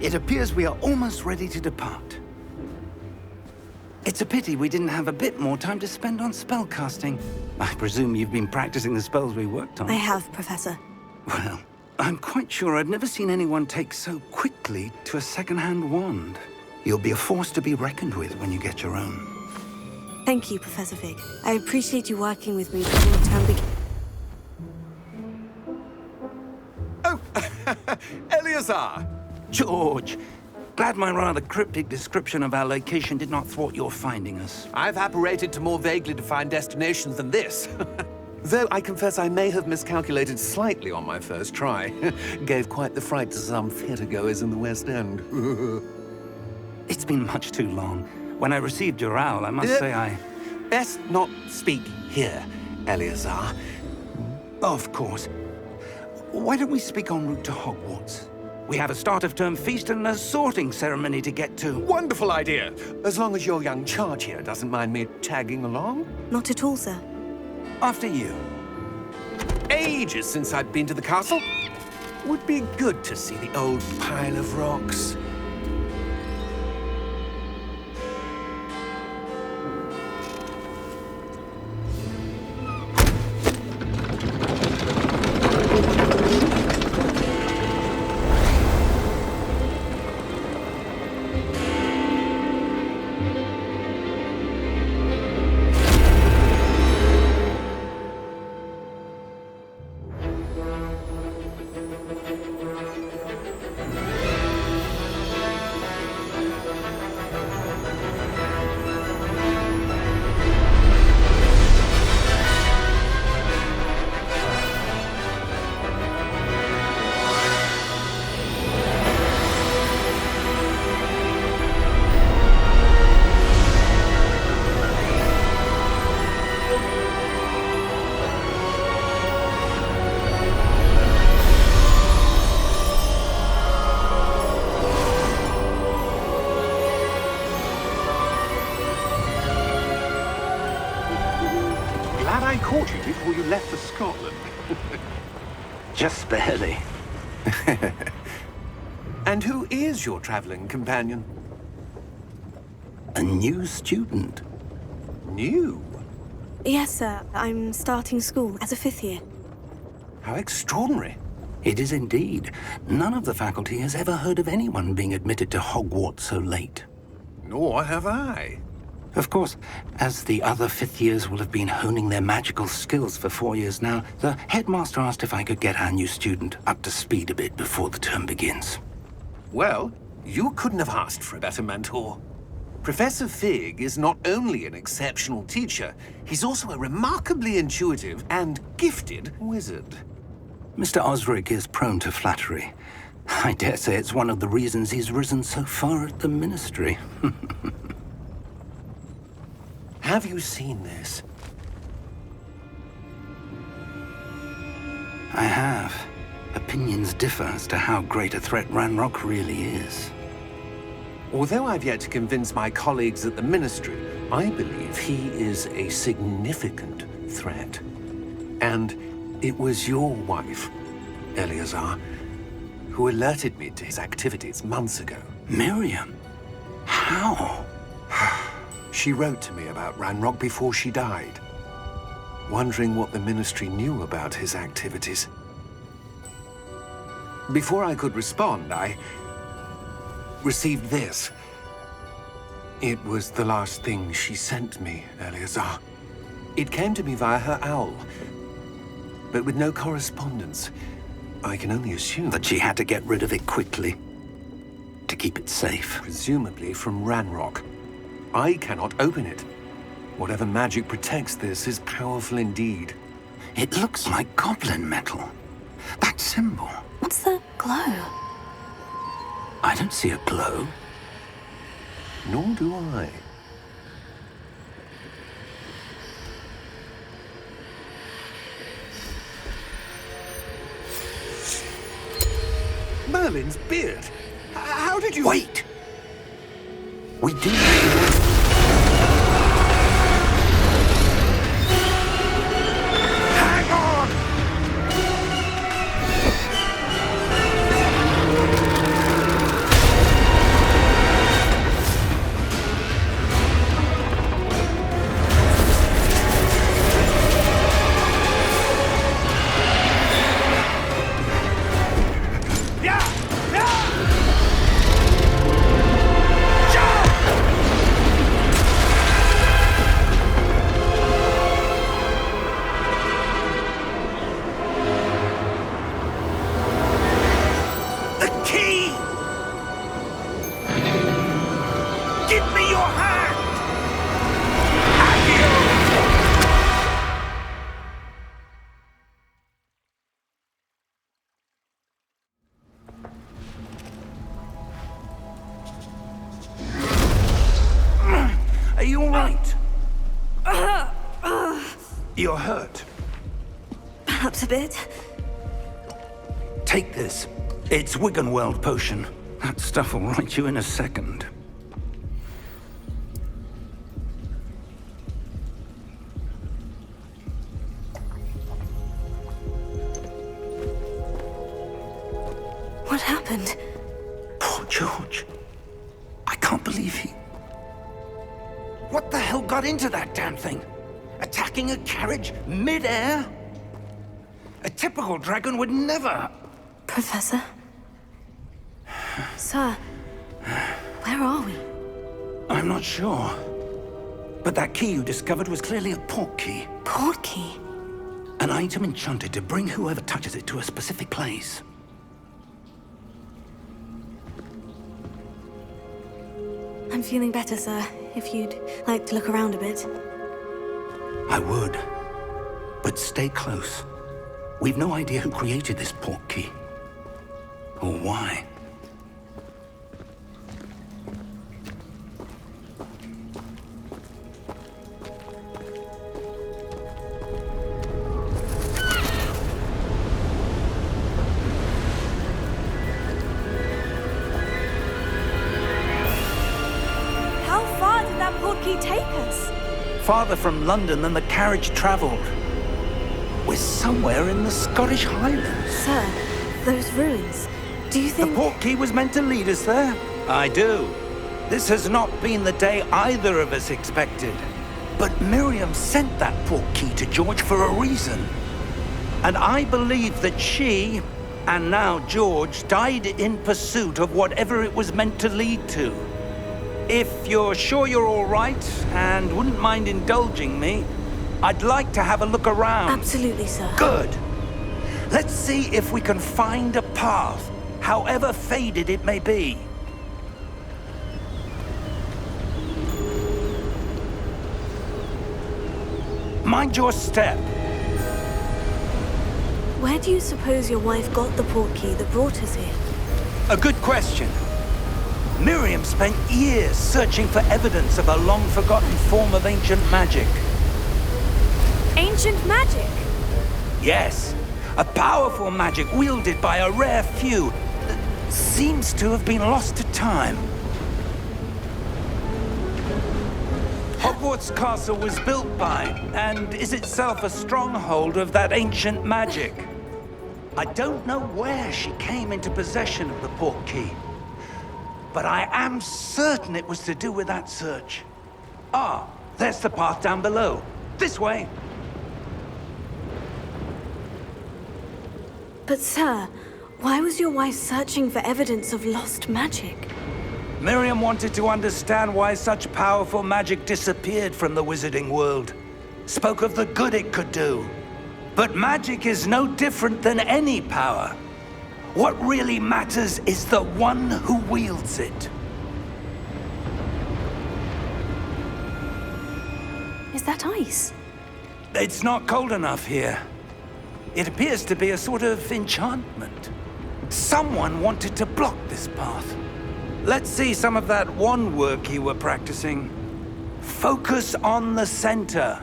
It appears we are almost ready to depart. It's a pity we didn't have a bit more time to spend on spellcasting. I presume you've been practicing the spells we worked on. I have, Professor. Well, I'm quite sure I've never seen anyone take so quickly to a second-hand wand. You'll be a force to be reckoned with when you get your own. Thank you, Professor Fig. I appreciate you working with me before the term begins. Oh, Eleazar! George, glad my rather cryptic description of our location did not thwart your finding us. I've apparated to more vaguely defined destinations than this. Though I confess I may have miscalculated slightly on my first try. Gave quite the fright to some theatergoers in the West End. It's been much too long. When I received your owl, I must say I... Best not speak here, Eleazar. Of course. Why don't we speak en route to Hogwarts? We have a start-of-term feast and a sorting ceremony to get to. Wonderful idea! As long as your young charge here doesn't mind me tagging along. Not at all, sir. After you. Ages since I'd been to the castle. Would be good to see the old pile of rocks. I caught you before you left for Scotland. Just barely. And who is your traveling companion? A new student. New? Yes, sir. I'm starting school as a 5th year. How extraordinary. It is indeed. None of the faculty has ever heard of anyone being admitted to Hogwarts so late. Nor have I. Of course, as the other 5th years will have been honing their magical skills for 4 years now, the headmaster asked if I could get our new student up to speed a bit before the term begins. Well, you couldn't have asked for a better mentor. Professor Fig is not only an exceptional teacher, he's also a remarkably intuitive and gifted wizard. Mr. Osric is prone to flattery. I dare say it's one of the reasons he's risen so far at the ministry. Have you seen this? I have. Opinions differ as to how great a threat Ranrock really is. Although I've yet to convince my colleagues at the Ministry, I believe he is a significant threat. And it was your wife, Eleazar, who alerted me to his activities months ago. Miriam? How? She wrote to me about Ranrock before she died, wondering what the Ministry knew about his activities. Before I could respond, I received this. It was the last thing she sent me, Eleazar. It came to me via her owl, but with no correspondence. I can only assume That she had to get rid of it quickly, to keep it safe. presumably from Ranrock. I cannot open it. Whatever magic protects this is powerful indeed. It looks like goblin metal. That symbol. What's the glow? I don't see a glow. Nor do I. Merlin's beard. How did you... Wait! We do. Hang on! You're hurt. Perhaps a bit. Take this. It's Wiggenweld potion. That stuff will right you in a second. What happened? Poor George. I can't believe he... What the hell got into that damn thing? Attacking a carriage mid-air? A typical dragon would never... Professor? Sir, where are we? I'm not sure. But that key you discovered was clearly a port key. Port key? An item enchanted to bring whoever touches it to a specific place. I'm feeling better, sir. If you'd like to look around a bit. I would. But stay close. We've no idea who created this port key. Or why. How far did that port key take us? Farther from London than the carriage traveled. We're somewhere in the Scottish Highlands. Sir, those ruins. Do you The think... port key was meant to lead us there? I do. This has not been the day either of us expected. But Miriam sent that port key to George for a reason. And I believe that she, and now George, died in pursuit of whatever it was meant to lead to. If you're sure you're all right, and wouldn't mind indulging me, I'd like to have a look around. Absolutely, sir. Good. Let's see if we can find a path, however faded it may be. Mind your step. Where do you suppose your wife got the port key that brought us here? A good question. Miriam spent years searching for evidence of a long-forgotten form of ancient magic. Ancient magic? Yes, a powerful magic wielded by a rare few that seems to have been lost to time. Hogwarts Castle was built by, and is itself a stronghold of that ancient magic. I don't know where she came into possession of the port key, but I am certain it was to do with that search. Ah, there's the path down below. This way. But sir, why was your wife searching for evidence of lost magic? Miriam wanted to understand why such powerful magic disappeared from the wizarding world. Spoke of the good it could do. But magic is no different than any power. What really matters is the one who wields it. Is that ice? It's not cold enough here. It appears to be a sort of enchantment. Someone wanted to block this path. Let's see some of that wand work you were practicing. Focus on the center.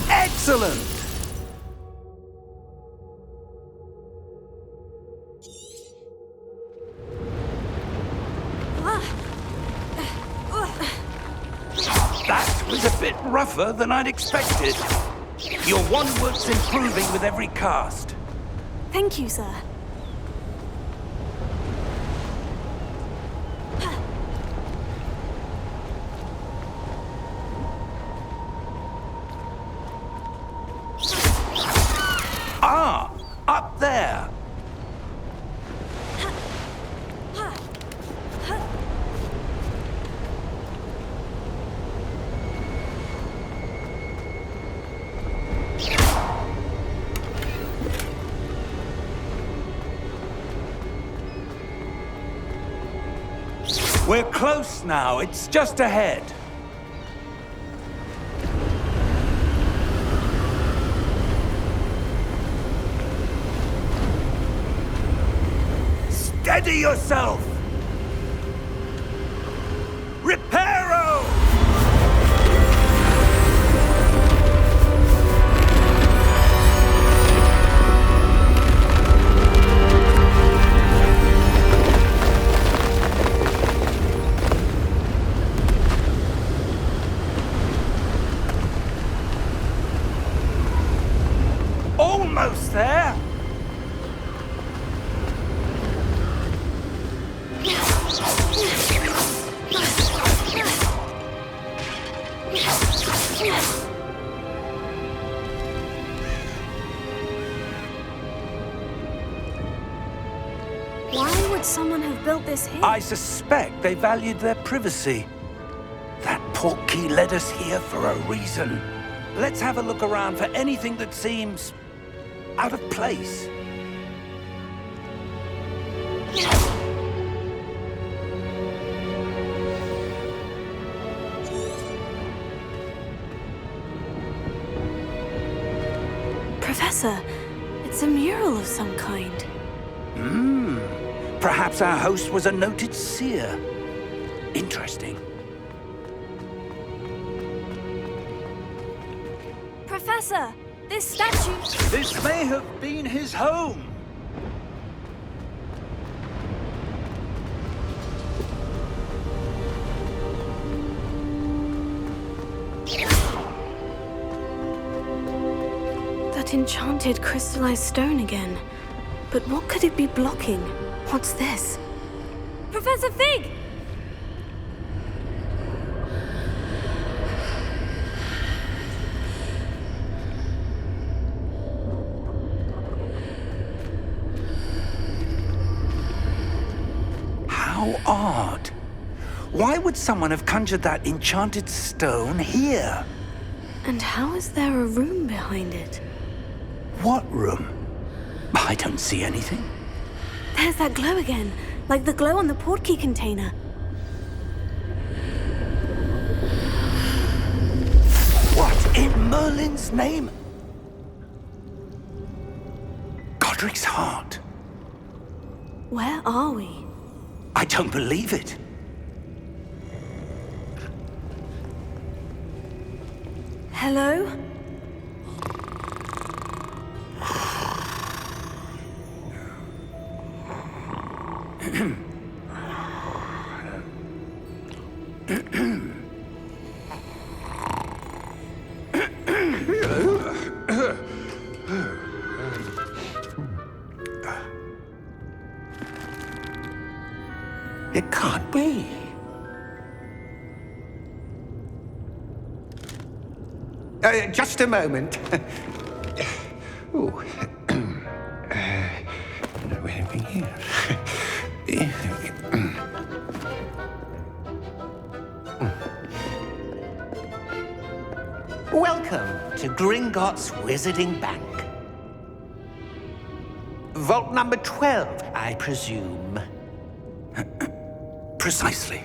Excellent! That was a bit rougher than I'd expected. Your wand work's improving with every cast. Thank you, sir. Ah, up there. We're close now. It's just ahead. Steady yourself! brought this here? I suspect they valued their privacy. That portkey led us here for a reason. Let's have a look around for anything that seems out of place. Professor, it's a mural of some kind. Perhaps our host was a noted seer. Interesting. Professor, this statue... This may have been his home. That enchanted crystallized stone again. But what could it be blocking? What's this? Professor Fig! How odd. Why would someone have conjured that enchanted stone here? And how is there a room behind it? What room? I don't see anything. There's that glow again, like the glow on the portkey container. What in Merlin's name? Godric's heart. Where are we? I don't believe it. Hello? It can't be. Just a moment. Ooh. Anything here? Welcome to Gringotts Wizarding Bank. Vault number 12, I presume. Precisely.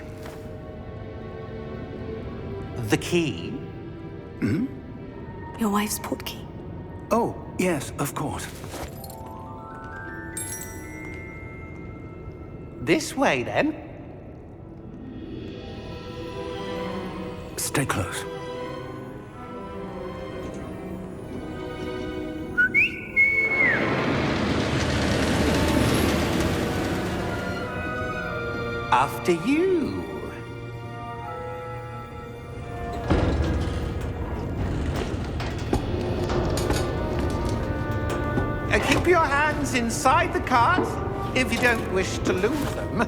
The key? Your wife's portkey. Oh, yes, of course. This way, then. Stay close. After you. Keep your hands inside the cards if you don't wish to lose them.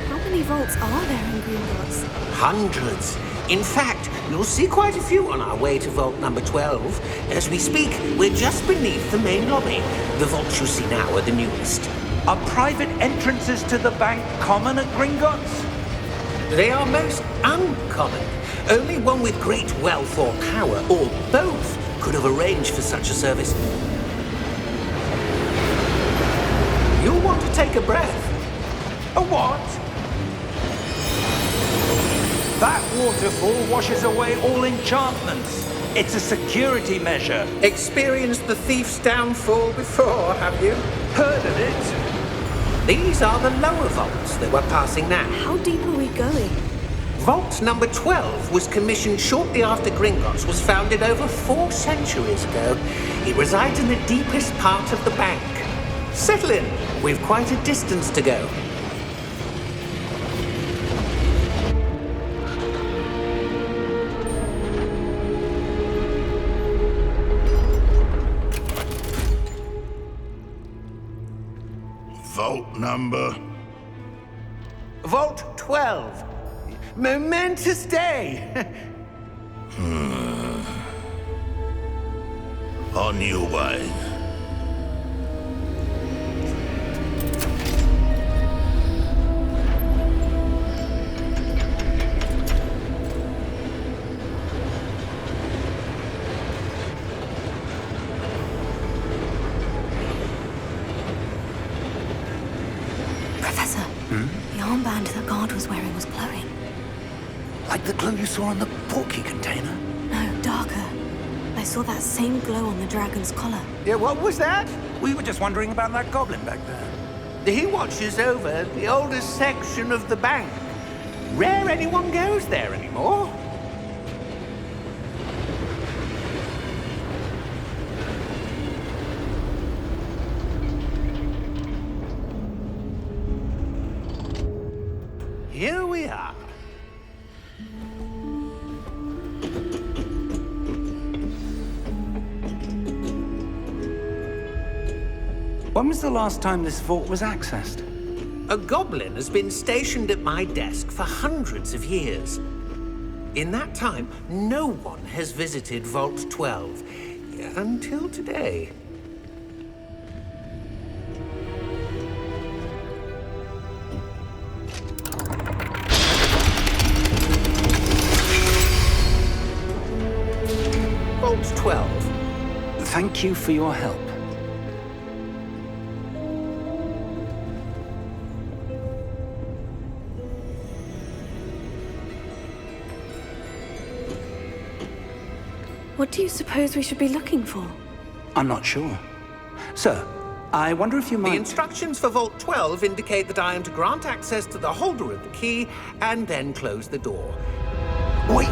How many vaults are there in Gringotts? Hundreds. In fact, you'll see quite a few on our way to vault number 12. As we speak, we're just beneath the main lobby. The vaults you see now are the newest. Are private entrances to the bank common at Gringotts? They are most uncommon. Only one with great wealth or power, or both, could have arranged for such a service. You'll want to take a breath. A what? That waterfall washes away all enchantments. It's a security measure. Experienced the thief's downfall before, have you? Heard of it? These are the lower vaults that we're passing now. How deep are we going? Vault number 12 was commissioned shortly after Gringotts was founded over 4 centuries ago. It resides in the deepest part of the bank. Settle in. We've quite a distance to go. Vault number? Vault 12. Momentous day! On your way. Professor, the armband the guard was wearing was glowing. Like the glow you saw on the porky container? No, darker. I saw that same glow on the dragon's collar. Yeah, what was that? We were just wondering about that goblin back there. He watches over the oldest section of the bank. Rare anyone goes there anymore. Here we are. When was the last time this vault was accessed? A goblin has been stationed at my desk for hundreds of years. In that time, no one has visited Vault 12 until today. Vault 12. Thank you for your help. What do you suppose we should be looking for? I'm not sure. Sir, I wonder if you The might... instructions for Vault 12 indicate that I am to grant access to the holder of the key and then close the door. Wait!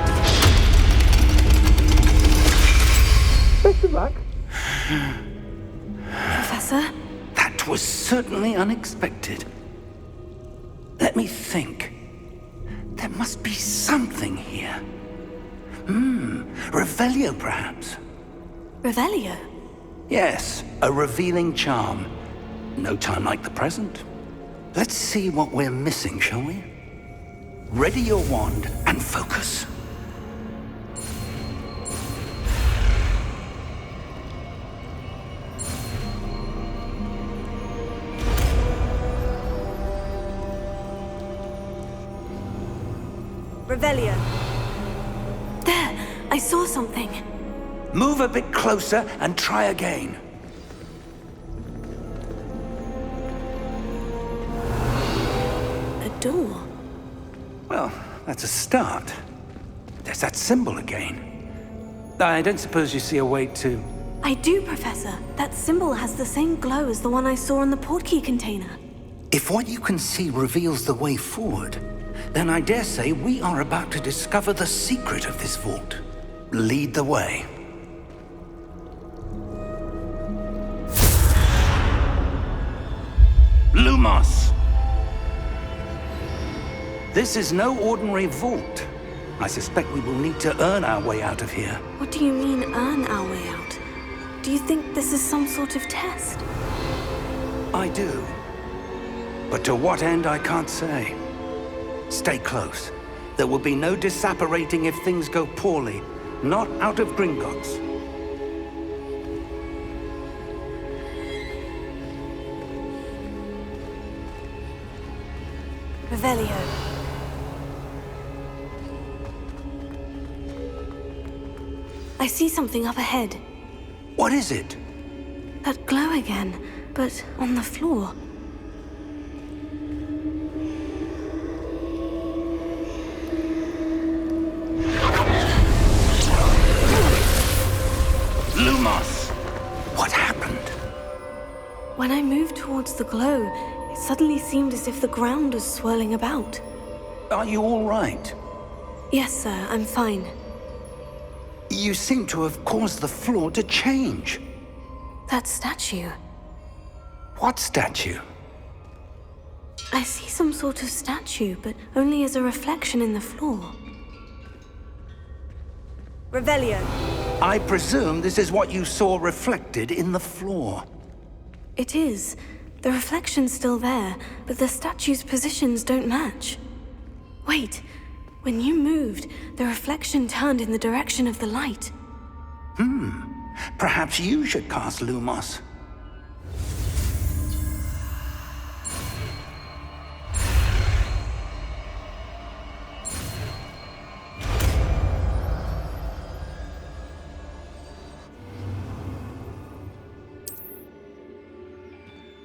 Best of luck. Professor? That was certainly unexpected. Let me think. There must be something here. Revelio, perhaps? Revelio? Yes, a revealing charm. No time like the present. Let's see what we're missing, shall we? Ready your wand and focus. Revelio. There! I saw something. Move a bit closer and try again. A door. Well, that's a start. There's that symbol again. I don't suppose you see a way to... I do, Professor. That symbol has the same glow as the one I saw on the portkey container. If what you can see reveals the way forward, then I dare say we are about to discover the secret of this vault. Lead the way. Lumos! This is no ordinary vault. I suspect we will need to earn our way out of here. What do you mean, earn our way out? Do you think this is some sort of test? I do. But to what end, I can't say. Stay close. There will be no disapparating if things go poorly. Not out of Gringotts. Revelio. I see something up ahead. What is it? That glow again, but on the floor. Lumos! What happened? When I moved towards the glow, it suddenly seemed as if the ground was swirling about. Are you all right? Yes, sir, I'm fine. You seem to have caused the floor to change. That statue. What statue? I see some sort of statue, but only as a reflection in the floor. Revelio. I presume this is what you saw reflected in the floor. It is. The reflection's still there, but the statue's positions don't match. Wait, When you moved, the reflection turned in the direction of the light. Perhaps you should cast Lumos.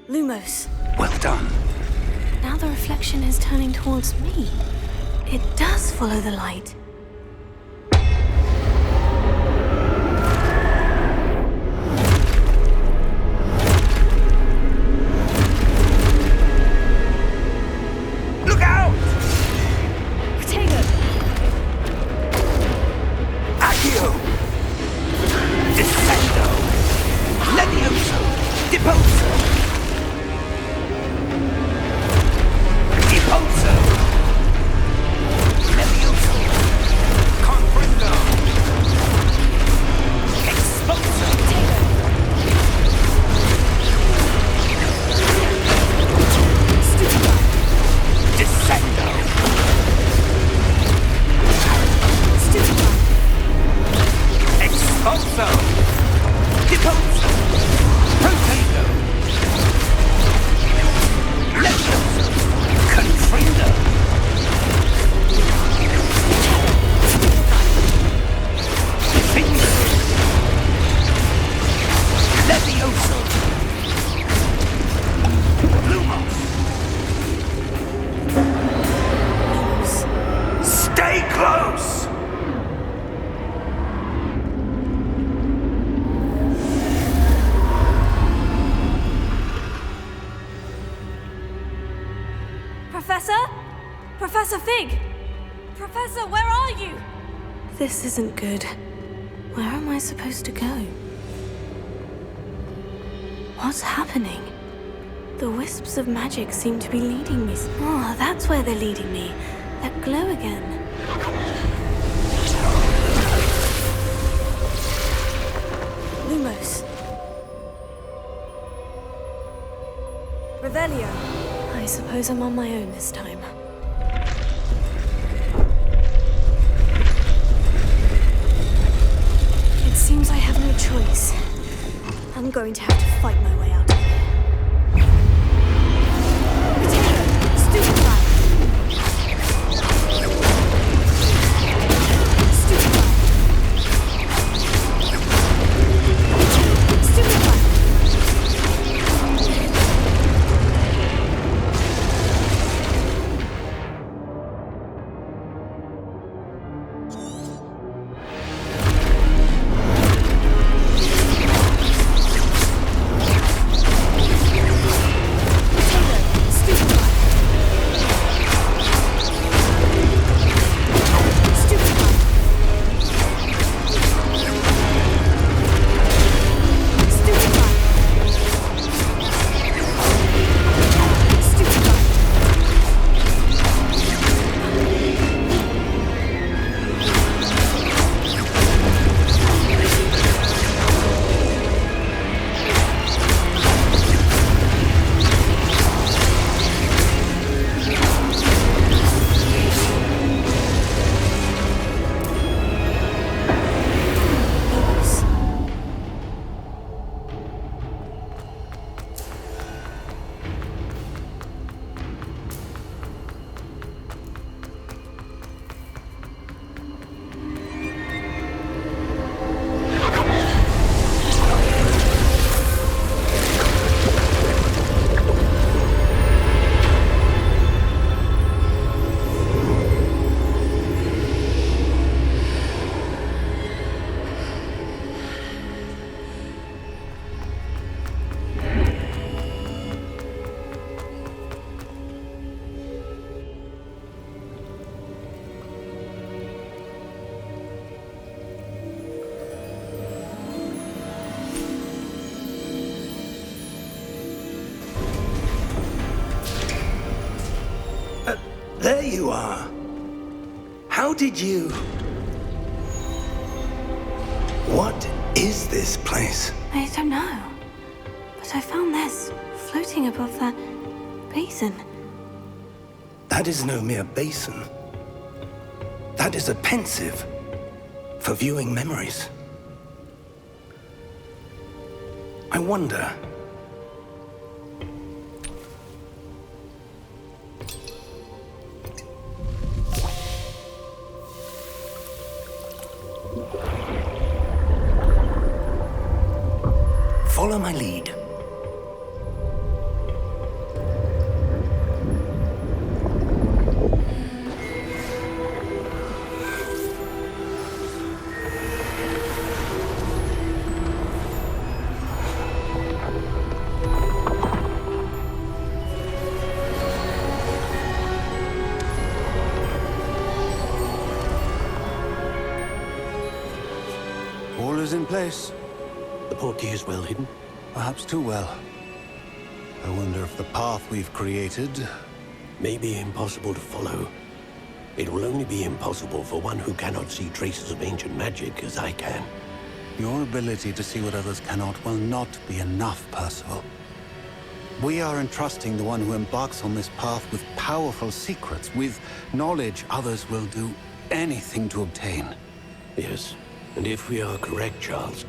Lumos. Well done. Now the reflection is turning towards me. It does follow the light. Look out! Protego! Accio! Descendo! Levioso! Deposo! Deposo! Levioso! Comprendo! Expulso! Descendo! Expulso! Deposo! Protego! Levioso! Confrindo! Finger! Levioso! Lumos! Stay close! Professor? Professor Fig! Professor, where are you? This isn't good. Where am I supposed to go? What's happening? The wisps of magic seem to be leading me. Oh, that's where they're leading me. That glow again. Lumos. Revelio. I suppose I'm on my own this time. It seems I have no choice. I'm going to have to fight my way out of here. Potato! Stupefy! Stupefy! Stupefy! There you are. How did you... What is this place? I don't know. But I found this floating above that basin. That is no mere basin. That is a pensive for viewing memories. I wonder... Follow my lead. All is in place. The portkey is well hidden. Perhaps too well. I wonder if the path we've created... May be impossible to follow. It will only be impossible for one who cannot see traces of ancient magic as I can. Your ability to see what others cannot will not be enough, Percival. We are entrusting the one who embarks on this path with powerful secrets, with knowledge others will do anything to obtain. Yes, and if we are correct, Charles,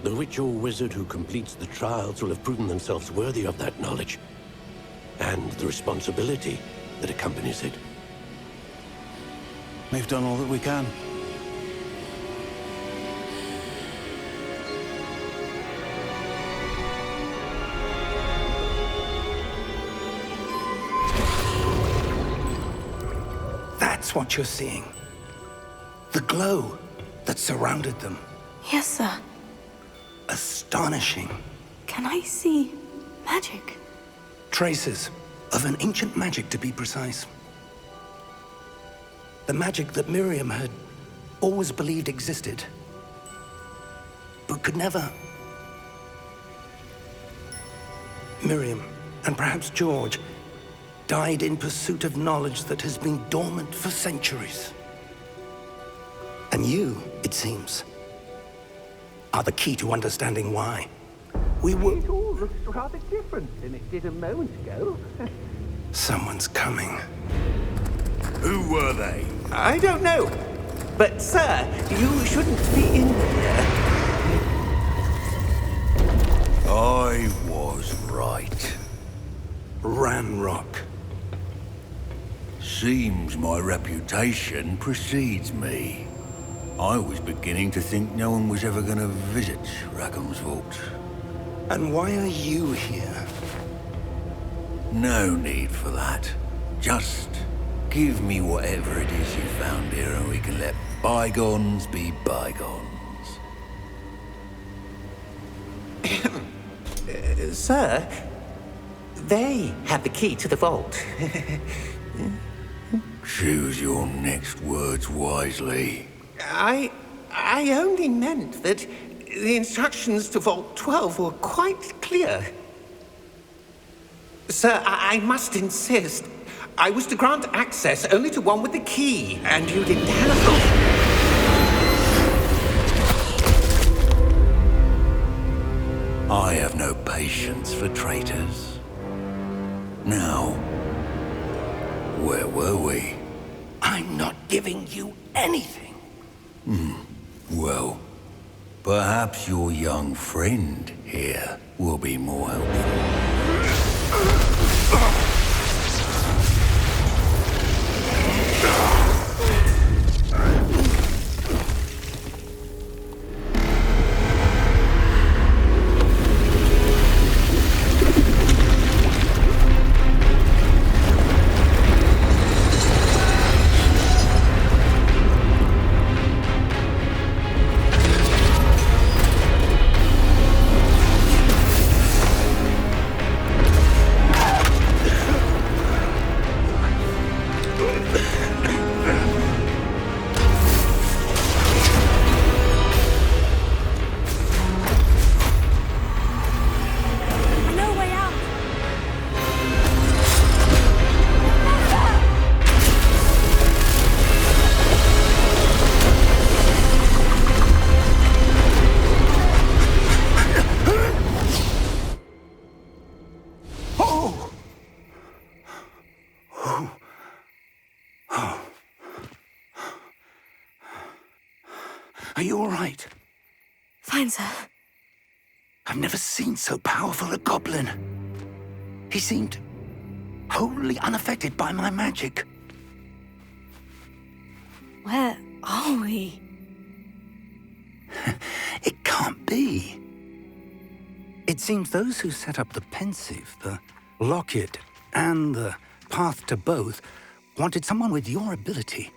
the witch or wizard who completes the trials will have proven themselves worthy of that knowledge, and the responsibility that accompanies it. We've done all that we can. That's what you're seeing. The glow that surrounded them. Yes, sir. Astonishing. Can I see magic? Traces of an ancient magic, to be precise. The magic that Miriam had always believed existed, but could never. Miriam, and perhaps George, died in pursuit of knowledge that has been dormant for centuries. And you, it seems, are the key to understanding why. It all looks rather different than it did a moment ago. Someone's coming. Who were they? I don't know. But, sir, you shouldn't be in here. I was right. Ranrock. Seems my reputation precedes me. I was beginning to think no one was ever going to visit Rackham's vault. And why are you here? No need for that. Just give me whatever it is you found here and we can let bygones be bygones. Sir, they have the key to the vault. Choose your next words wisely. I only meant that the instructions to Vault 12 were quite clear. Sir, I must insist. I was to grant access only to one with the key, and you didn't have them. I have no patience for traitors. Now, where were we? I'm not giving you anything. Well, perhaps your young friend here will be more helpful. right. Fine, sir. I've never seen so powerful a goblin. He seemed wholly unaffected by my magic. Where are we? It can't be. It seems those who set up the pensive, the locket, and the path to both wanted someone with your ability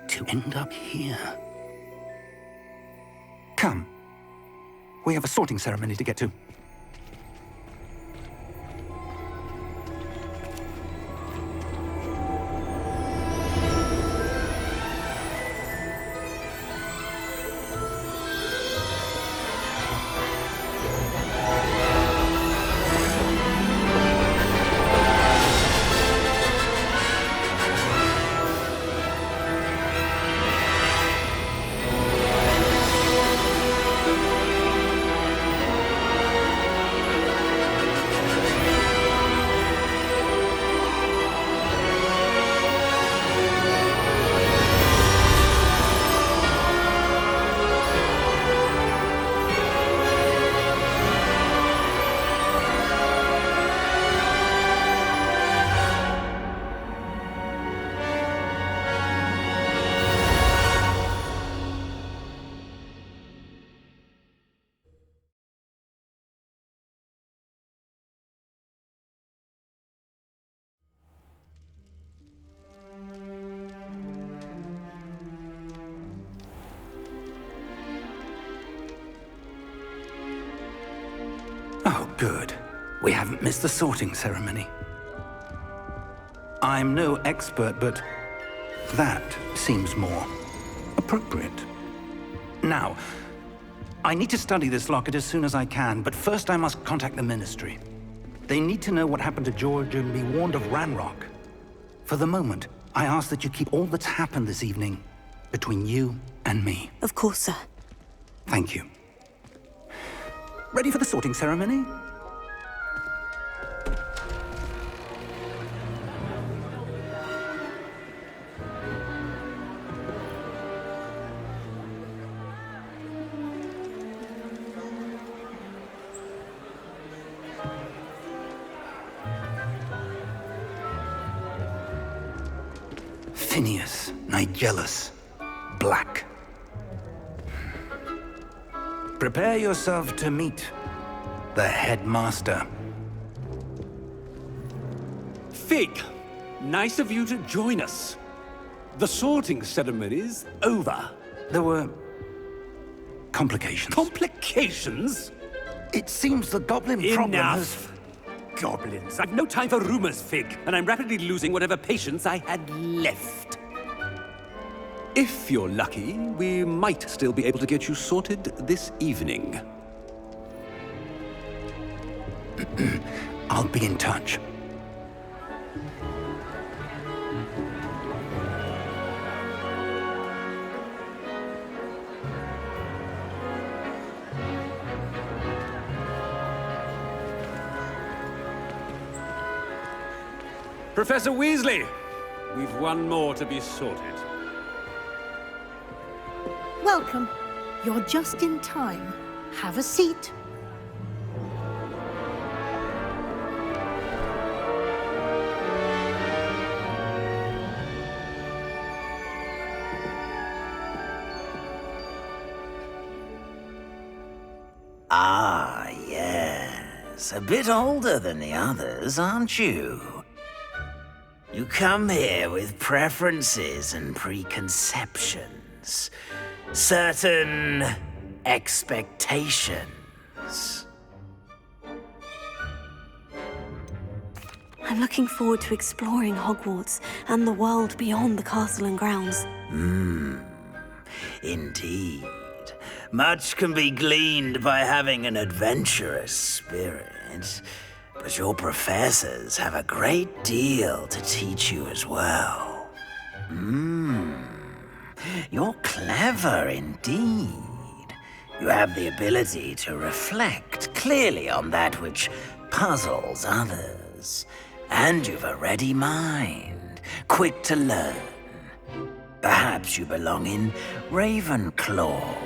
to end up here. Come. We have a sorting ceremony to get to. Oh, good. We haven't missed the sorting ceremony. I'm no expert, but that seems more appropriate. Now, I need to study this locket as soon as I can, but first I must contact the Ministry. They need to know what happened to George and be warned of Ranrock. For the moment, I ask that you keep all that's happened this evening between you and me. Of course, sir. Thank you. Ready for the sorting ceremony? Phineas, Nigellus, Black. Prepare yourself to meet the headmaster. Fig, nice of you to join us. The sorting ceremony's over. There were complications. Complications? It seems the goblin problem has... Enough! Goblins. I've no time for rumors, Fig, and I'm rapidly losing whatever patience I had left. If you're lucky, we might still be able to get you sorted this evening. I'll be in touch. Professor Weasley, we've one more to be sorted. Welcome. You're just in time. Have a seat. Ah, yes. A bit older than the others, aren't you? You come here with preferences and preconceptions. Certain expectations. I'm looking forward to exploring Hogwarts and the world beyond the castle and grounds. Indeed. Much can be gleaned by having an adventurous spirit, but your professors have a great deal to teach you as well. You're clever indeed. You have the ability to reflect clearly on that which puzzles others. And you've a ready mind, quick to learn. Perhaps you belong in Ravenclaw.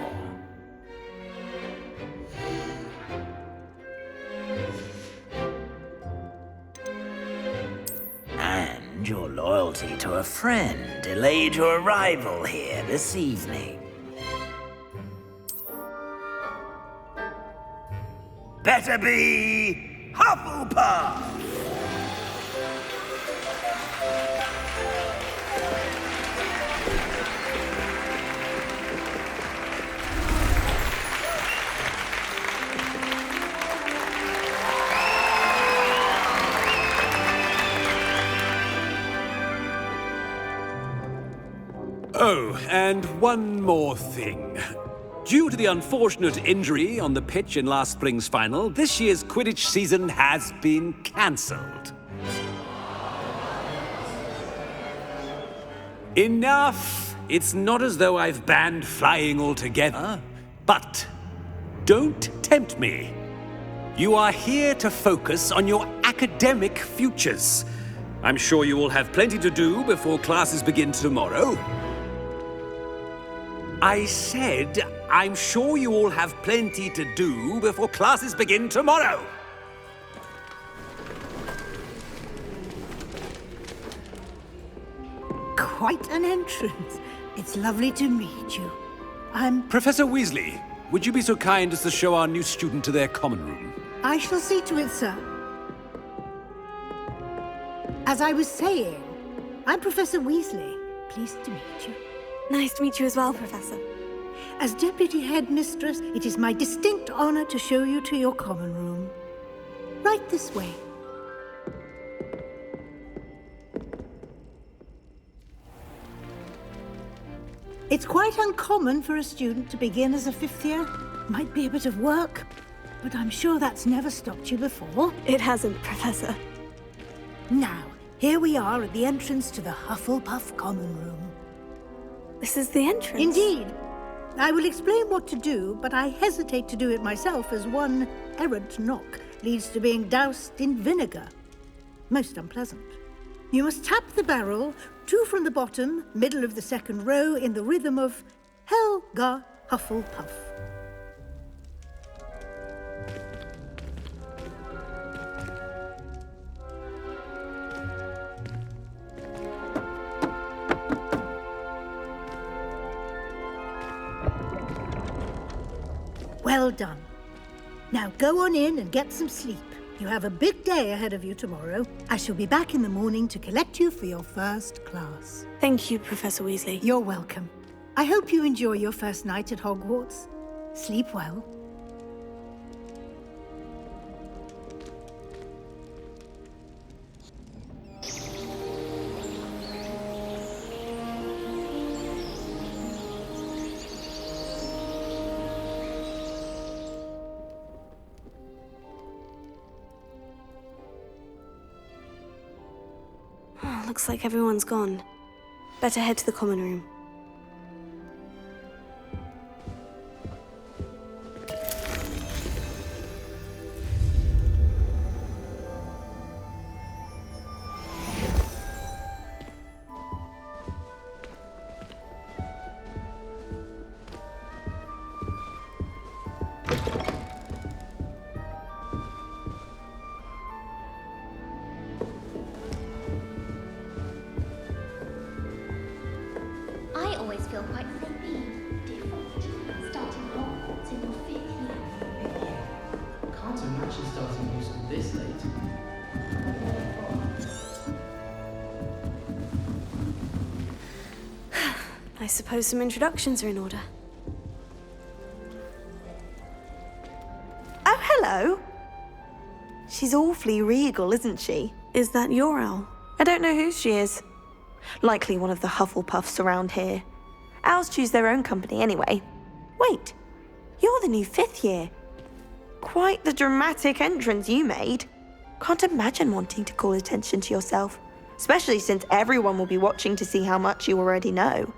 And your loyalty to a friend delayed your arrival here this evening. Better be Hufflepuff! Oh, and one more thing. Due to the unfortunate injury on the pitch in last spring's final, this year's Quidditch season has been cancelled. Enough! It's not as though I've banned flying altogether, but don't tempt me. You are here to focus on your academic futures. I'm sure you will have plenty to do before classes begin tomorrow. I said, I'm sure you all have plenty to do before classes begin tomorrow. Quite an entrance. It's lovely to meet you. Professor Weasley, would you be so kind as to show our new student to their common room? I shall see to it, sir. As I was saying, I'm Professor Weasley. Pleased to meet you. Nice to meet you as well, Professor. As Deputy Headmistress, it is my distinct honor to show you to your common room. Right this way. It's quite uncommon for a student to begin as a fifth year. Might be a bit of work, but I'm sure that's never stopped you before. It hasn't, Professor. Now, here we are at the entrance to the Hufflepuff common room. This is the entrance? Indeed. I will explain what to do, but I hesitate to do it myself as one errant knock leads to being doused in vinegar. Most unpleasant. You must tap the barrel, 2 from the bottom, middle of the second row, in the rhythm of Helga Hufflepuff. Well done. Now go on in and get some sleep. You have a big day ahead of you tomorrow. I shall be back in the morning to collect you for your first class. Thank you, Professor Weasley. You're welcome. I hope you enjoy your first night at Hogwarts. Sleep well. Looks like everyone's gone. Better head to the common room. I always feel quite sleepy. Different. Starting Hogwarts in your 5th year. Can't imagine starting new school this late. I suppose some introductions are in order. Oh, hello. She's awfully regal, isn't she? Is that your owl? I don't know who she is. Likely one of the Hufflepuffs around here. Owls choose their own company anyway. Wait, you're the new 5th year. Quite the dramatic entrance you made. Can't imagine wanting to call attention to yourself, especially since everyone will be watching to see how much you already know.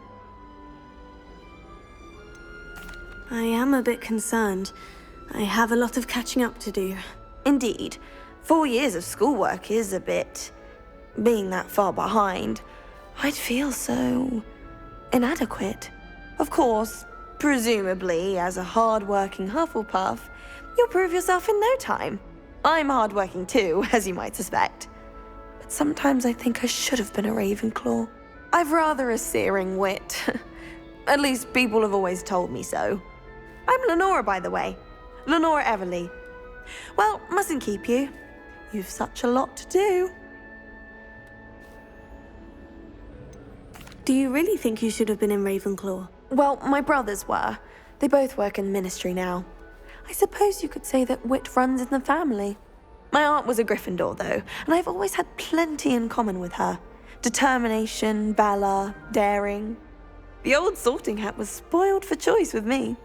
I am a bit concerned. I have a lot of catching up to do. Indeed, 4 years of schoolwork is a bit... Being that far behind, I'd feel so... inadequate. Of course, presumably, as a hard-working Hufflepuff, you'll prove yourself in no time. I'm hard-working too, as you might suspect. But sometimes I think I should have been a Ravenclaw. I've rather a searing wit. At least people have always told me so. I'm Lenora, by the way. Lenora Everly. Well, mustn't keep you. You've such a lot to do. Do you really think you should have been in Ravenclaw? Well, my brothers were. They both work in ministry now. I suppose you could say that wit runs in the family. My aunt was a Gryffindor, though, and I've always had plenty in common with her. Determination, valor, daring. The old sorting hat was spoiled for choice with me.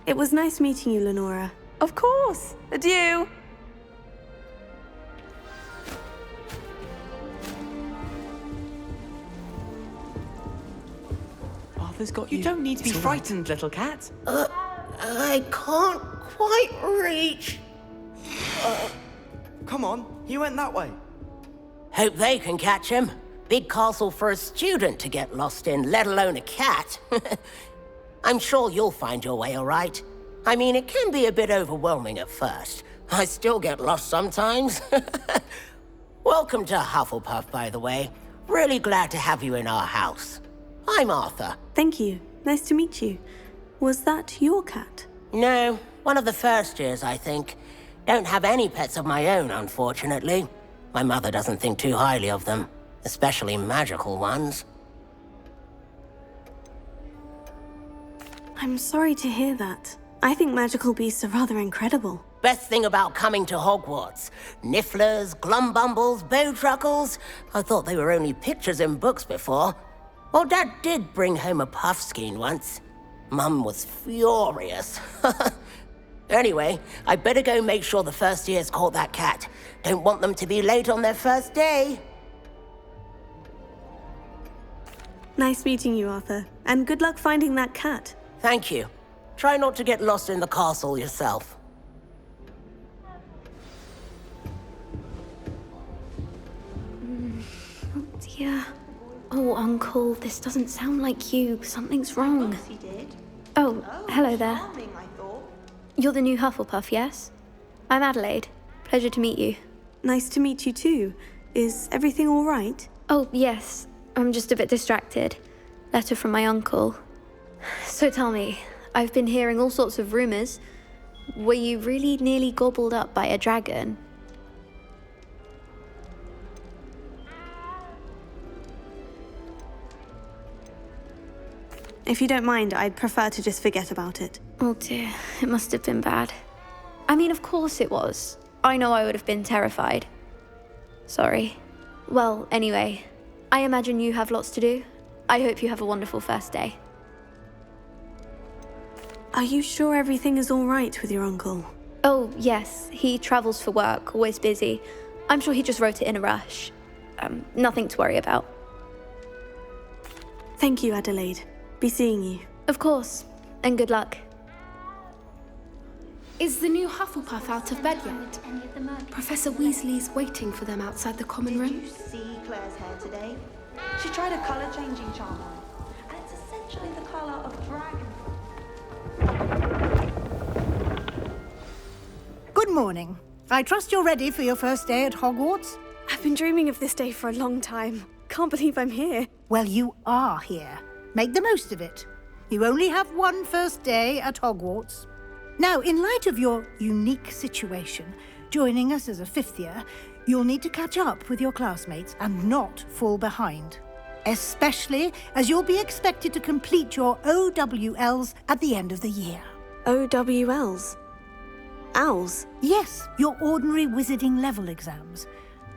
It was nice meeting you, Lenora. Of course. Adieu. Arthur's got you. You don't need to be frightened, little cat. I can't quite reach. Come on, he went that way. Hope they can catch him. Big castle for a student to get lost in, let alone a cat. I'm sure you'll find your way all right. I mean, it can be a bit overwhelming at first. I still get lost sometimes. Welcome to Hufflepuff, by the way. Really glad to have you in our house. I'm Arthur. Thank you. Nice to meet you. Was that your cat? No, one of the first years, I think. Don't have any pets of my own, unfortunately. My mother doesn't think too highly of them, especially magical ones. I'm sorry to hear that. I think magical beasts are rather incredible. Best thing about coming to Hogwarts. Nifflers, glumbumbles, bowtruckles. I thought they were only pictures in books before. Well, Dad did bring home a puffskein once. Mum was furious. Anyway, I better go make sure the first years caught that cat. Don't want them to be late on their first day. Nice meeting you, Arthur. And good luck finding that cat. Thank you. Try not to get lost in the castle yourself. Oh dear. Oh, Uncle, this doesn't sound like you. Something's wrong. Oh, hello there. You're the new Hufflepuff, yes? I'm Adelaide. Pleasure to meet you. Nice to meet you too. Is everything all right? Oh, yes. I'm just a bit distracted. Letter from my uncle. So tell me, I've been hearing all sorts of rumors. Were you really nearly gobbled up by a dragon? If you don't mind, I'd prefer to just forget about it. Oh dear, it must have been bad. I mean, of course it was. I know I would have been terrified. Sorry. Well, anyway, I imagine you have lots to do. I hope you have a wonderful first day. Are you sure everything is all right with your uncle? Oh, yes. He travels for work, always busy. I'm sure he just wrote it in a rush. Nothing to worry about. Thank you, Adelaide. Be seeing you. Of course. And good luck. Is the new Hufflepuff out of bed yet? Professor Weasley's waiting for them outside the common room. Did you see Claire's hair today? She tried a colour changing charm on, and it's essentially the colour of dragon. Good morning. I trust you're ready for your first day at Hogwarts? I've been dreaming of this day for a long time. Can't believe I'm here. Well, you are here. Make the most of it. You only have one first day at Hogwarts. Now, in light of your unique situation, joining us as a fifth year, you'll need to catch up with your classmates and not fall behind. Especially as you'll be expected to complete your OWLs at the end of the year. OWLs? Owls? Yes, your ordinary wizarding level exams.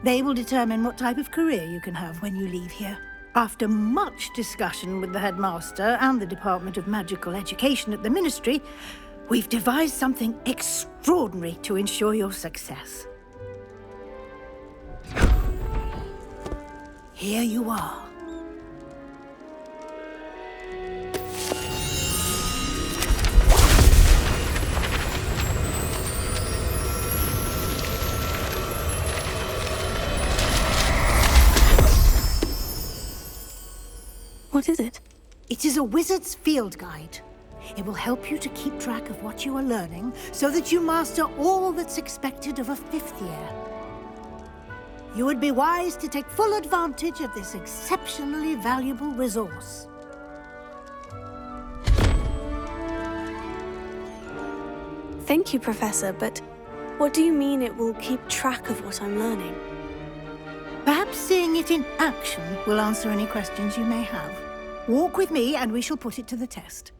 They will determine what type of career you can have when you leave here. After much discussion with the headmaster and the Department of Magical Education at the Ministry, we've devised something extraordinary to ensure your success. Here you are. a wizard's field guide. It will help you to keep track of what you are learning so that you master all that's expected of a 5th year. You would be wise to take full advantage of this exceptionally valuable resource. Thank you, Professor, but what do you mean it will keep track of what I'm learning? Perhaps seeing it in action will answer any questions you may have. Walk with me and we shall put it to the test.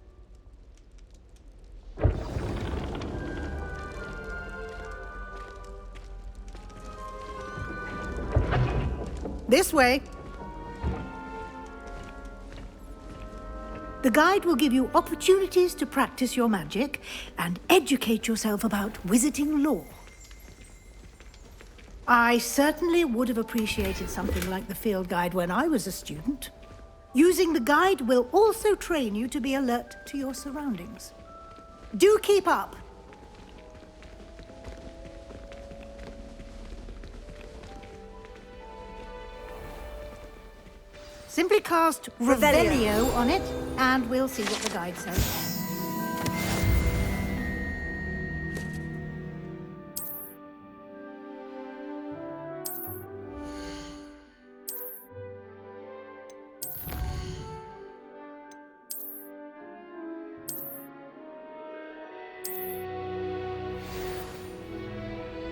This way. The guide will give you opportunities to practice your magic and educate yourself about wizarding lore. I certainly would have appreciated something like the field guide when I was a student. Using the guide will also train you to be alert to your surroundings. Do keep up! Simply cast Revelio on it, and we'll see what the guide says.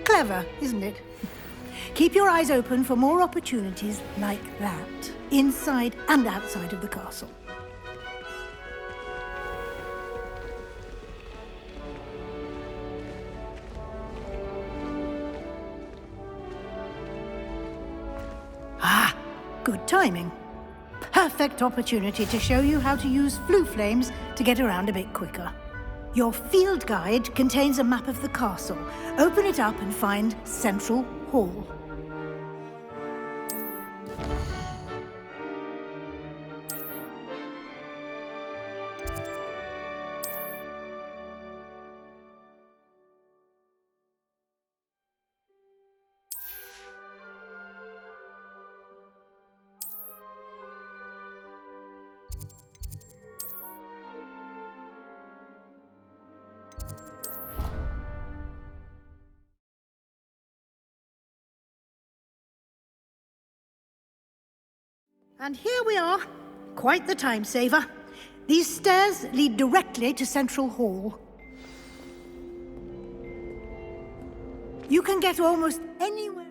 Clever, isn't it? Keep your eyes open for more opportunities like that, inside and outside of the castle. Ah, good timing. Perfect opportunity to show you how to use flue flames to get around a bit quicker. Your field guide contains a map of the castle. Open it up and find Central Hall. And here we are. Quite the time saver. These stairs lead directly to Central Hall. You can get almost anywhere